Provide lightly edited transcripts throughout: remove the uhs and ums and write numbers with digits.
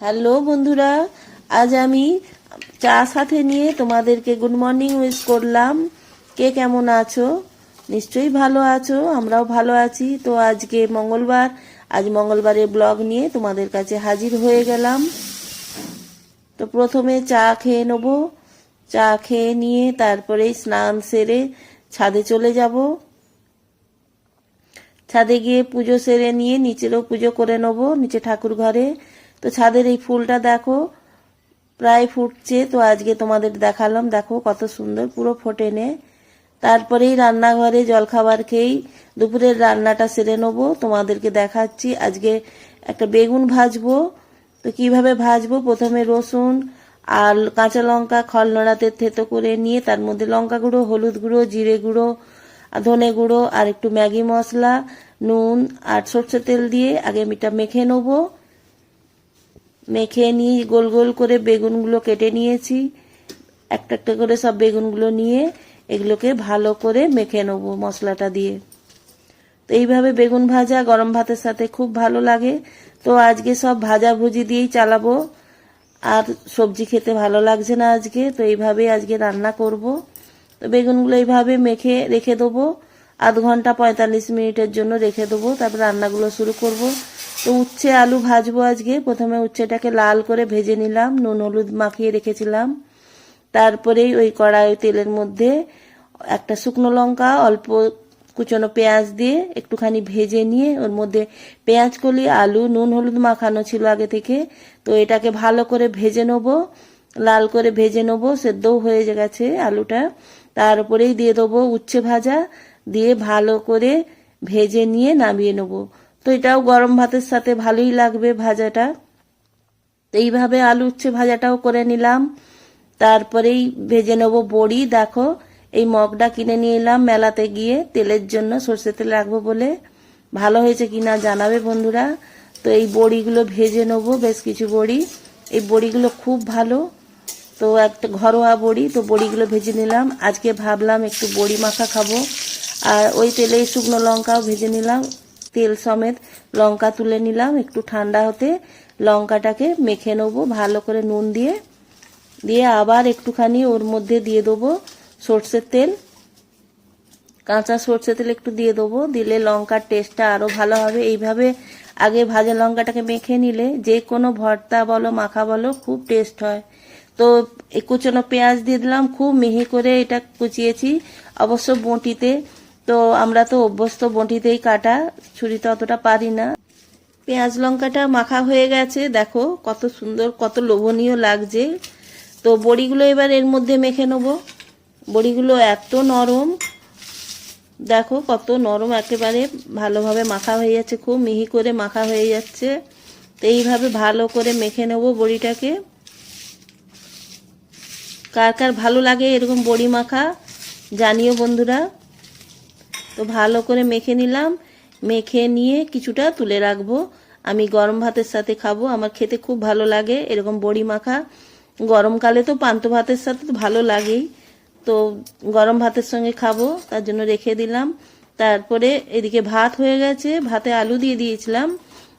Hello বন্ধুরা, আজ আমি চা সাথে নিয়ে তোমাদেরকে গুড মর্নিং উইশ করলাম। কে কেমন আছো? নিশ্চয়ই ভালো আছো, আমরাও ভালো আছি। তো আজকে মঙ্গলবার, আজ মঙ্গলবারের ব্লগ নিয়ে তোমাদের কাছে হাজির হয়ে গেলাম। তো প্রথমে চা খেয়ে নেব। চা খেয়ে নিয়ে তারপরে স্নান সেরে ছাদে চলে যাব। ছাদে গিয়ে পুজো সেরে নিয়ে নিচেরও পুজো করে নেবো, নিচে ঠাকুর ঘরে। তো ছাদের এই ফুলটা দেখো প্রায় ফুটছে, তো আজকে তোমাদের দেখালাম। দেখো কত সুন্দর, পুরো ফোটেনে। তারপরেই রান্নাঘরে জলখাবার খেয়েই দুপুরের রান্নাটা সেরে নেবো, তোমাদেরকে দেখাচ্ছি। আজকে একটা বেগুন ভাজবো। তো কিভাবে ভাজবো, প্রথমে রসুন আর কাঁচা লঙ্কা খল নোড়াতে থেতো করে নিয়ে তার মধ্যে লঙ্কা গুঁড়ো, হলুদ গুঁড়ো, জিরে গুঁড়ো, ধনে গুঁড়ো আর একটু ম্যাগি মশলা, নুন আর সর্ষে তেল দিয়ে আগে এটা মেখে নেবো। মেখে নিয়ে গোল গোল করে বেগুনগুলো কেটে নিয়েছি। একটা একটা করে সব বেগুনগুলো নিয়ে এগুলোকে ভালো করে মেখে নেবো মশলাটা দিয়ে। তো এইভাবে বেগুন ভাজা গরম ভাতের সাথে খুব ভালো লাগে। তো আজকে সব ভাজা ভুজি দিয়েই চালাবো, আর সবজি খেতে ভালো লাগছে না আজকে, তো এইভাবেই আজকে রান্না করব। তো বেগুনগুলো এইভাবে মেখে রেখে দেবো, আধ ঘন্টা 45 মিনিটের জন্য রেখে দেবো। তারপর রান্নাগুলো শুরু করব। তো উচ্ছে আলু ভাজবো আজকে। প্রথমে উচ্ছেটাকে লাল করে ভেজে নিলাম, নুন হলুদ মাখিয়ে রেখেছিলাম। তারপরেই ওই কড়াই তেলের মধ্যে একটা শুকনো লঙ্কা, অল্প কুচনো পেঁয়াজ দিয়ে একটুখানি ভেজে নিয়ে ওর মধ্যে পেঁয়াজ কলি, আলু, নুন হলুদ মাখানো ছিল আগে থেকে, তো এটাকে ভালো করে ভেজে নেবো, লাল করে ভেজে নেবো। সেদ্ধও হয়ে গেছে আলুটা। তার উপরেই দিয়ে দেবো উচ্ছে ভাজা, দিয়ে ভালো করে ভেজে নিয়ে নামিয়ে নেবো। তো এটাও গরম ভাতের সাথে ভালোই লাগবে ভাজাটা। তো এইভাবে আলু উচ্ছে ভাজাটাও করে নিলাম। তারপরেই ভেজে নেব বড়ি। দেখো এই মগটা কিনে নিয়ে এলাম মেলাতে গিয়ে তেলের জন্য, সর্ষে তেল রাখবো বলে। ভালো হয়েছে কিনা জানাবে বন্ধুরা। তো এই বড়িগুলো ভেজে নেব, বেশ কিছু বড়ি। এই বড়িগুলো খুব ভালো, তো একটা ঘরোয়া বড়ি। তো বড়িগুলো ভেজে নিলাম। আজকে ভাবলাম একটু বড়ি মাখা খাবো। আর ওই তেলেই শুকনো লঙ্কাও ভেজে নিলাম, তেল সমেত লঙ্কা তুলে নিলাম। একটু ঠান্ডা হতে লঙ্কাটাকে মেখে নেবো ভালো করে নুন দিয়ে। দিয়ে আবার একটুখানি ওর মধ্যে দিয়ে দেবো সর্ষের তেল, কাঁচা সর্ষের তেল একটু দিয়ে দেবো, দিলে লঙ্কার টেস্টটা আরও ভালো হবে। এইভাবে আগে ভাজা লঙ্কাটাকে মেখে নিলে যে কোনো ভর্তা বলো মাখা বলো খুব টেস্ট হয়। তো এই কুচনো পেঁয়াজ দিয়ে দিলাম, খুব মিহি করে এটা কুচিয়েছি, অবশ্য বঁটিতে। তো আমরা তো অভ্যস্ত বঁটিতেই কাটা, ছুরিতে অতটা পারি না। পেঁয়াজ লঙ্কাটা মাখা হয়ে গেছে, দেখো কত সুন্দর, কত লোভনীয় লাগছে। তো বড়িগুলো এবার এর মধ্যে মেখে নেব। বড়িগুলো এত নরম, দেখো কত নরম, একেবারে ভালোভাবে মাখা হয়ে যাচ্ছে, খুব মিহি করে মাখা হয়ে যাচ্ছে। তো এইভাবে ভালো করে মেখে নেব বড়িটাকে। কার কার ভালো লাগে এরকম বড়ি মাখা জানিও বন্ধুরা। তো ভালো করে মেখে নিলাম। মেখে নিয়ে কিছুটা তুলে রাখবো, আমি গরম ভাতের সাথে খাবো। আমার খেতে খুব ভালো লাগে এরকম বড়ি মাখা। গরমকালে তো পান্তা ভাতের সাথে তো ভালো লাগেই, তো গরম ভাতের সঙ্গে খাবো, তার জন্য রেখে দিলাম। তারপরে এদিকে ভাত হয়ে গেছে, ভাতে আলু দিয়ে দিয়েছিলাম।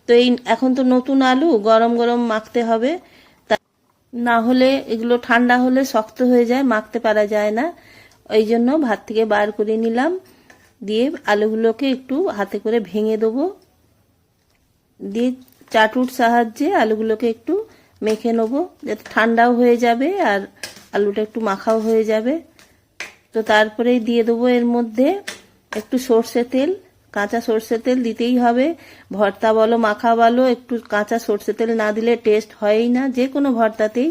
তো এই এখন তো নতুন আলু, গরম গরম মাখতে হবে, না হলে এগুলো ঠান্ডা হলে শক্ত হয়ে যায়, মাখতে পারা যায় না। ওই জন্য ভাত থেকে বার করে নিলাম, দিয়ে আলুগুলোকে একটু হাতে করে ভেঙে দেবো, দিয়ে চাটুর সাহায্যে আলুগুলোকে একটু মেখে নেবো, যাতে ঠান্ডাও হয়ে যাবে আর আলুটা একটু মাখাও হয়ে যাবে। তো তারপরেই দিয়ে দেবো এর মধ্যে একটু সর্ষে তেল, কাঁচা সর্ষে তেল দিতেই হবে। ভর্তা বলো মাখা বলো, একটু কাঁচা সর্ষে তেল না দিলে টেস্ট হয়ই না, যে কোনো ভর্তাতেই।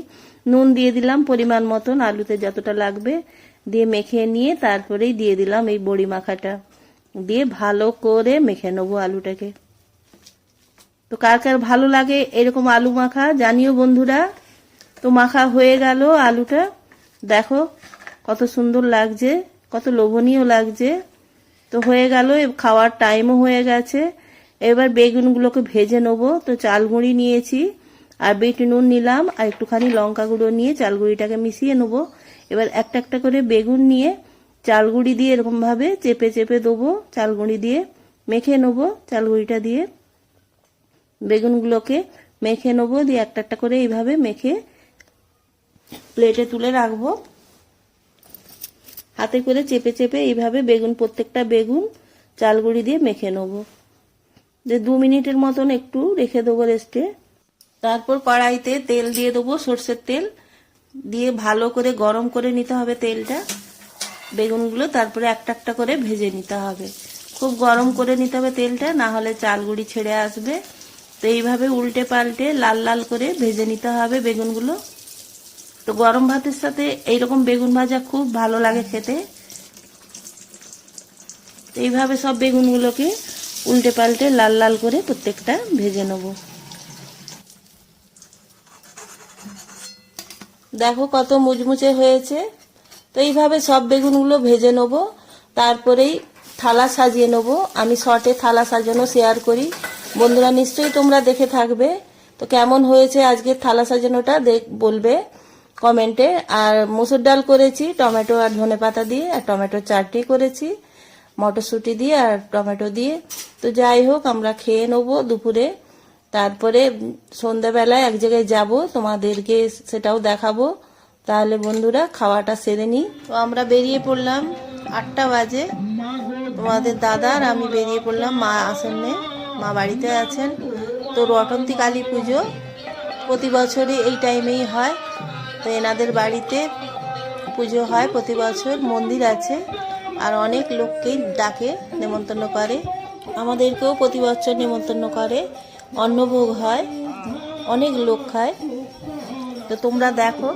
নুন দিয়ে দিলাম পরিমাণ মতন, আলুতে যতটা লাগবে, দিয়ে মেখে নিয়ে তারপরেই দিয়ে দিলাম এই বড়ি মাখাটা, দিয়ে ভালো করে মেখে নেবো আলুটাকে। তো কার কার ভালো লাগে এরকম আলু মাখা জানিও বন্ধুরা। তো মাখা হয়ে গেল আলুটা, দেখো কত সুন্দর লাগছে, কত লোভনীয় লাগছে। তো হয়ে গেল, খাওয়ার টাইমও হয়ে গেছে। এবার বেগুনগুলোকে ভেজে নেবো। তো চাল গুঁড়ি নিয়েছি আর বিট নুন নিলাম আর একটুখানি লঙ্কা গুঁড়ো নিয়ে চাল গুঁড়িটাকে মিশিয়ে নেবো। এবার একটা একটা করে বেগুন নিয়ে চাল গুঁড়ি দিয়ে এরকমভাবে চেপে চেপে দেবো, চাল গুঁড়ি দিয়ে মেখে নেবো। চাল গুঁড়িটা দিয়ে বেগুনগুলোকে মেখে নেবো, দিয়ে একটা একটা করে এইভাবে মেখে প্লেটে তুলে রাখবো। হাতে করে চেপে চেপে এইভাবে বেগুন, প্রত্যেকটা বেগুন চাল গুঁড়ি দিয়ে মেখে নেবো। যে 2 মিনিটের মতন একটু রেখে দেবো রেস্টে। তারপর কড়াইতে তেল দিয়ে দেবো, সর্ষের তেল দিয়ে ভালো করে গরম করে নিতে হবে তেলটা। বেগুনগুলো তারপরে একটা একটা করে ভেজে নিতে হবে, খুব গরম করে নিতে হবে তেলটা, না হলে চাল গুঁড়ি ছেড়ে আসবে। তো এইভাবে উল্টে পাল্টে লাল লাল করে ভেজে নিতে হবে বেগুনগুলো। তো গরম ভাতের সাথে এইরকম বেগুন ভাজা খুব ভালো লাগে খেতে। এইভাবে সব বেগুনগুলোকে উল্টে পাল্টে লাল লাল করে প্রত্যেকটা ভেজে নেব। দেখো কত মুচমুচে হয়েছে। তো এইভাবে সব বেগুনগুলো ভেজে নেব। তারপরেই থালা সাজিয়ে নেব। আমি শর্টে থালা সাজানো শেয়ার করি, বন্ধুরা নিশ্চয়ই তোমরা দেখে থাকবে। তো কেমন হয়েছে আজকে থালা সাজানোটা বলবে কমেন্টে। আর মসুর ডাল করেছি টমেটো আর ধনেপাতা দিয়ে, আর টমেটোর চাটনি করেছি মটরশুঁটি দিয়ে আর টমেটো দিয়ে। তো যাই হোক, আমরা খেয়ে নেবো দুপুরে। তারপরে সন্ধ্যাবেলায় এক জায়গায় যাব, তোমাদেরকে সেটাও দেখাবো। তাহলে বন্ধুরা খাওয়াটা সেরে নিই। তো আমরা বেরিয়ে পড়লাম, 8টা বাজে। তোমাদের দাদা আর আমি বেরিয়ে পড়লাম, মা আসেননি, মা বাড়িতে আছেন। তো রটন্তী কালী পুজো প্রতি বছরই এই টাইমেই হয়। তো এনাদের বাড়িতে পুজো হয় প্রতি বছর, মন্দির আছে আর অনেক লোককেই ডাকে, নেমন্তন্ন করে। আমাদেরকেও প্রতি বছর নেমন্তন্ন করে, অন্নভোগ হয়, অনেক লোক খায়। তো তোমরা দেখো।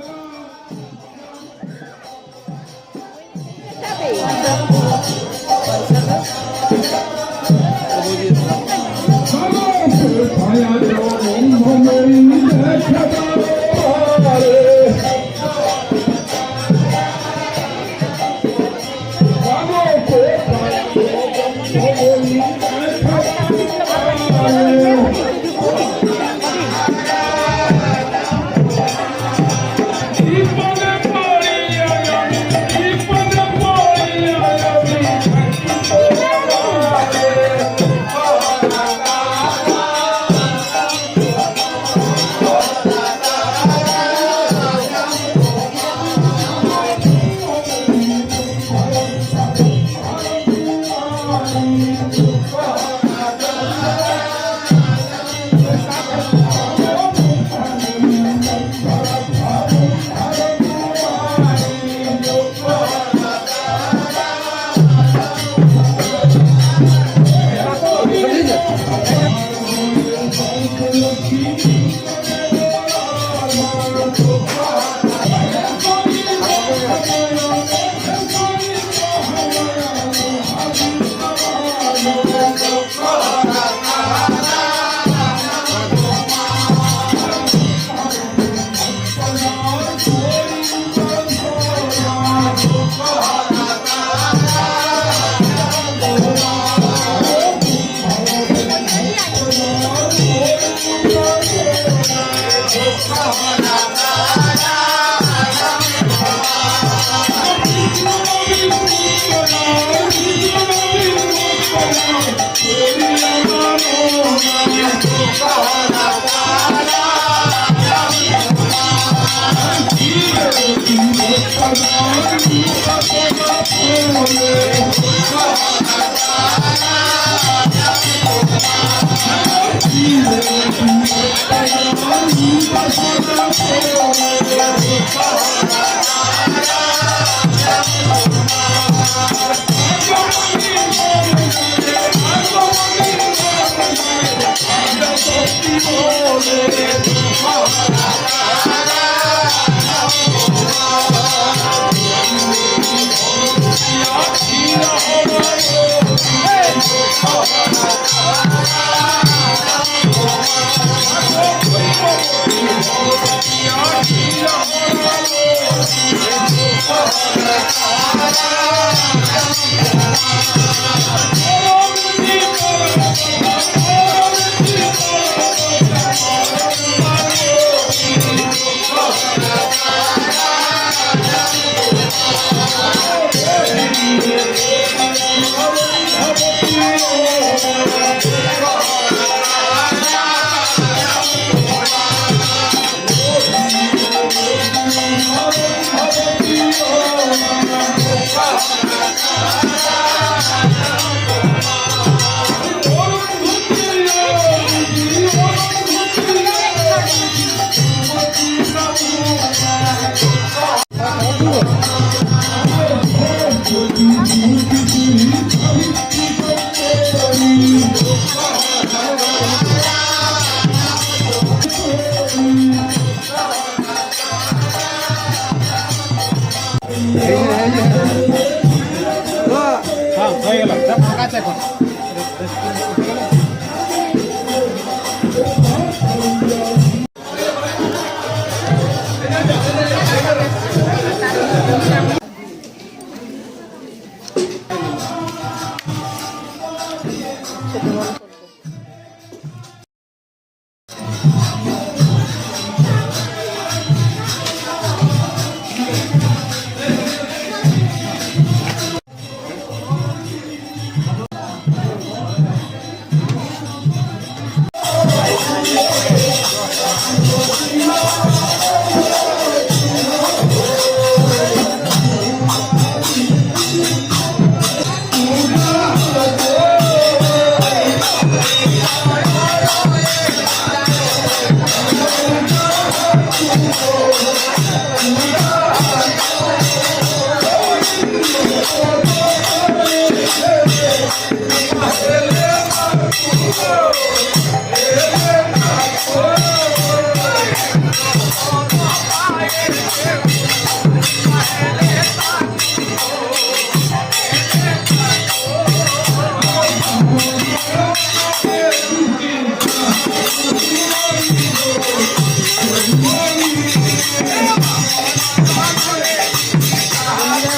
হয়ে গেল, ফাঁকা আছে এখন।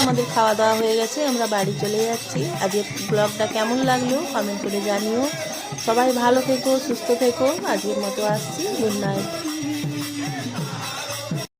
আমাদের খাওয়া দাওয়া হয়ে গেছে, আমরা বাড়ি চলে যাচ্ছি। আজকে ব্লগটা কেমন লাগলো কমেন্ট করে জানিও। সবাই ভালো থেকো, সুস্থ থেকো। আজকের মতো আসছি, গুড নাইট।